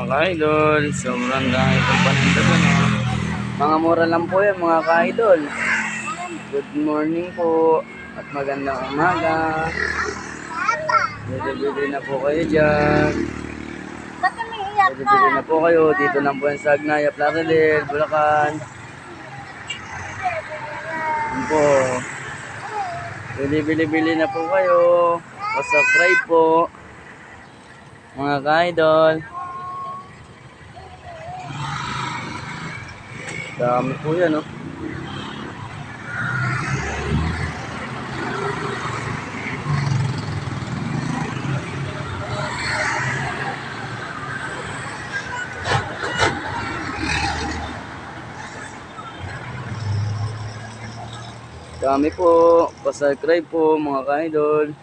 mga ka-idol. Sobrang dami pong paninda doon. Mga mura lang po yan mga ka-idol. Good morning po at magandang umaga. Bili-bili na po kayo dyan. Bili-bili na po kayo. Dito lang po yan sa Agnaya, Plaridel, Bulacan. Yan po. Bili-bili na po kayo. Subscribe po mga ka-idol. Dami po yan, oh. Dami po. Subscribe po mga ka-idol.